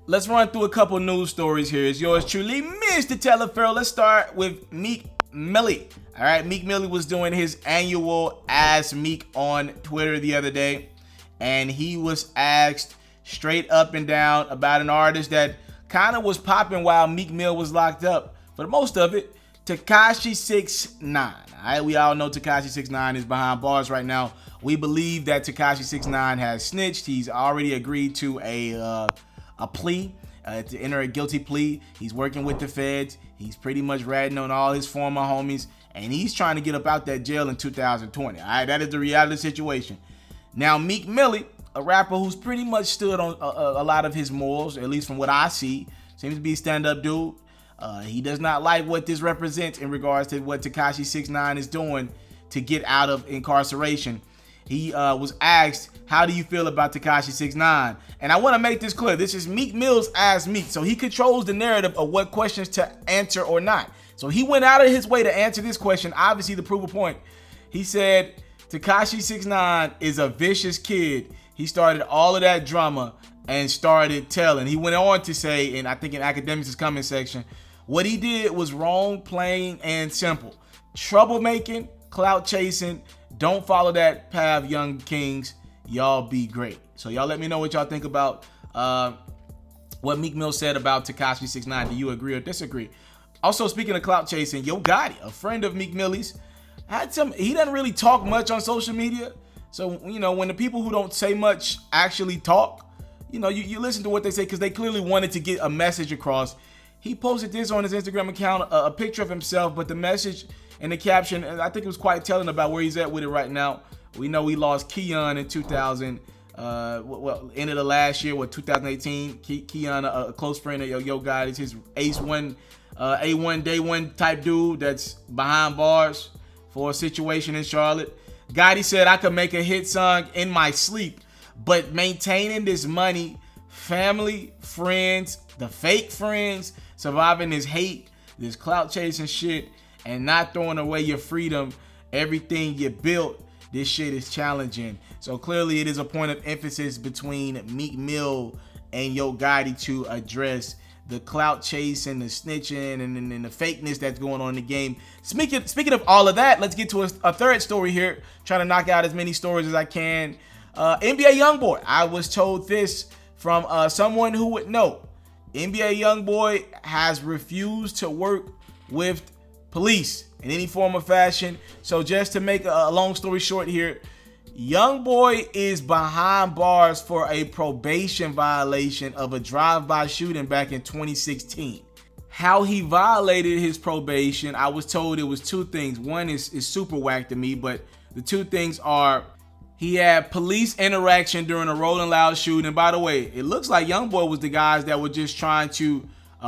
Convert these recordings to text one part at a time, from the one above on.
let's run through a couple news stories here. It's yours truly, Mr. TALIAFERRO. Let's start with Meek Millie. All right, Meek Millie was doing his annual Ask Meek on Twitter the other day, and he was asked straight up and down about an artist that kind of was popping while Meek Mill was locked up for most of it, Tekashi 6ix9ine. All right, we all know Tekashi 6ix9ine is behind bars right now. We believe that Tekashi 6ix9ine has snitched. He's already agreed to a plea, to enter a guilty plea. He's working with the feds. He's pretty much ratting on all his former homies, and he's trying to get up out that jail in 2020. All right, that is the reality of the situation. Now, Meek Millie, a rapper who's pretty much stood on a lot of his morals, at least from what I see, seems to be a stand-up dude. He does not like what this represents in regards to what Tekashi 6ix9ine is doing to get out of incarceration. He was asked, how do you feel about Tekashi 6ix9ine? And I want to make this clear. This is Meek Mill's Ask Meek. So he controls the narrative of what questions to answer or not. So he went out of his way to answer this question, obviously to prove a point. He said, Tekashi 6ix9ine is a vicious kid. He started all of that drama and started telling. He went on to say, and I think in Academics' comment section, what he did was wrong, plain and simple. Troublemaking, clout chasing. Don't follow that path, young kings. Y'all be great. So y'all let me know what y'all think about what Meek Mill said about Tekashi 6ix9ine. Do you agree or disagree? Also, speaking of clout chasing, Yo Gotti, a friend of Meek Millie's, he doesn't really talk much on social media. So, you know, when the people who don't say much actually talk, you know, you listen to what they say because they clearly wanted to get a message across. He posted this on his Instagram account, a picture of himself, but the message and the caption, I think it was quite telling about where he's at with it right now. We know he lost Keon in 2000, end of the last year, 2018. Keon, a close friend of Yo Gotti, is his A1 day one type dude that's behind bars for a situation in Charlotte. Gotti said, I could make a hit song in my sleep, but maintaining this money, family, friends, the fake friends, surviving this hate, this clout chasing shit, and not throwing away your freedom, everything you built, this shit is challenging. So clearly it is a point of emphasis between Meek Mill and Yo Gotti to address the clout chasing, the snitching, and the fakeness that's going on in the game. Speaking of all of that, let's get to a third story here. Trying to knock out as many stories as I can. NBA YoungBoy. I was told this from someone who would know. NBA YoungBoy has refused to work with police in any form or fashion. So just to make a long story short here, YoungBoy is behind bars for a probation violation of a drive-by shooting back in 2016. How he violated his probation, I was told it was two things. One is super whack to me, but the two things are he had police interaction during a Rolling Loud shooting. And by the way, it looks like YoungBoy was the guys that were just trying to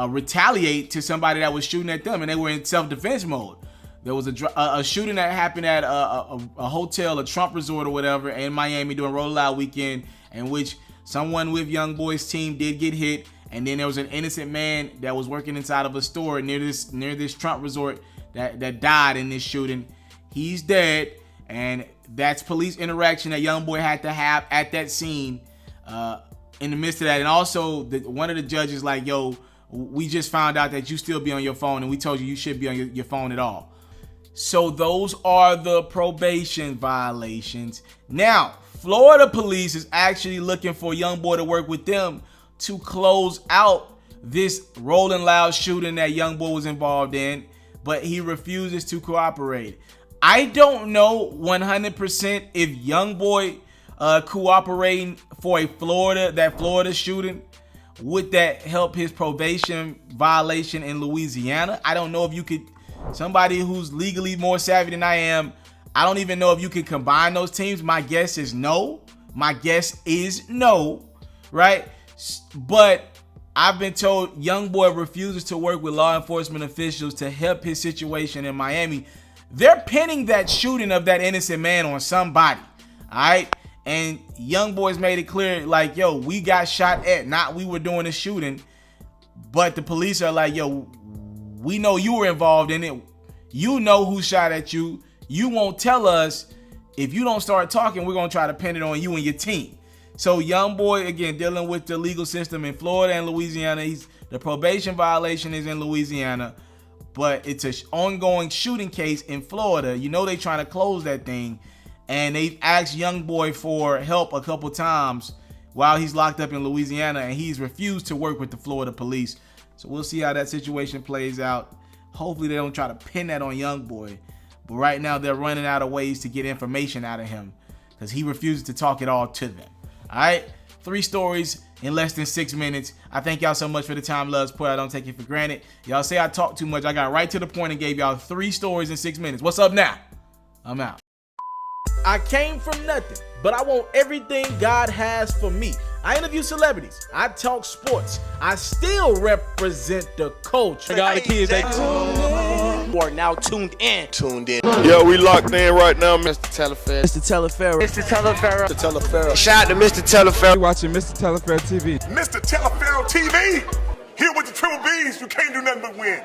retaliate to somebody that was shooting at them, and they were in self-defense mode. There was a shooting that happened at a hotel, a Trump resort or whatever in Miami during Rolling Loud weekend, in which someone with YoungBoy's team did get hit, and then there was an innocent man that was working inside of a store near this Trump resort that died in this shooting. He's dead, and that's police interaction that YoungBoy had to have at that scene in the midst of that. And also, one of the judges like, yo, we just found out that you still be on your phone, and we told you should be on your phone at all. So those are the probation violations. Now, Florida police is actually looking for YoungBoy to work with them to close out this Rolling Loud shooting that YoungBoy was involved in, but he refuses to cooperate. I don't know 100% if YoungBoy cooperating for that Florida shooting, would that help his probation violation in Louisiana? I don't know if you could. Somebody who's legally more savvy than I am, I don't even know if you can combine those teams. My guess is no. Right? But I've been told YoungBoy refuses to work with law enforcement officials to help his situation in Miami. They're pinning that shooting of that innocent man on somebody. All right? And YoungBoy's made it clear, like, yo, we got shot at, not we were doing the shooting. But the police are like, yo, we know you were involved in it. You know who shot at you. You won't tell us. If you don't start talking, we're going to try to pin it on you and your team. So young boy, again, dealing with the legal system in Florida and Louisiana. The probation violation is in Louisiana, but it's an ongoing shooting case in Florida. You know they trying to close that thing, and they've asked young boy for help a couple times while he's locked up in Louisiana, and he's refused to work with the Florida police. So we'll see how that situation plays out. Hopefully they don't try to pin that on young boy, but right now they're running out of ways to get information out of him because he refuses to talk it all to them. All right, 3 stories in less than 6 minutes. I thank y'all so much for the time, loves, put. I don't take it for granted. Y'all say I talk too much. I got right to the point and gave y'all 3 stories in 6 minutes. What's up now? I'm out. I came from nothing, but I want everything God has for me. I interview celebrities. I talk sports. I still represent the culture. I got the kids, they are now tuned in. Yo, we locked in right now, Mr. Taliaferro. Mr. Taliaferro. Mr. Taliaferro. Mr. Taliaferro. Shout out to Mr. Taliaferro. You're watching Mr. Taliaferro TV. Mr. Taliaferro TV. Here with the triple B's, you can't do nothing but win.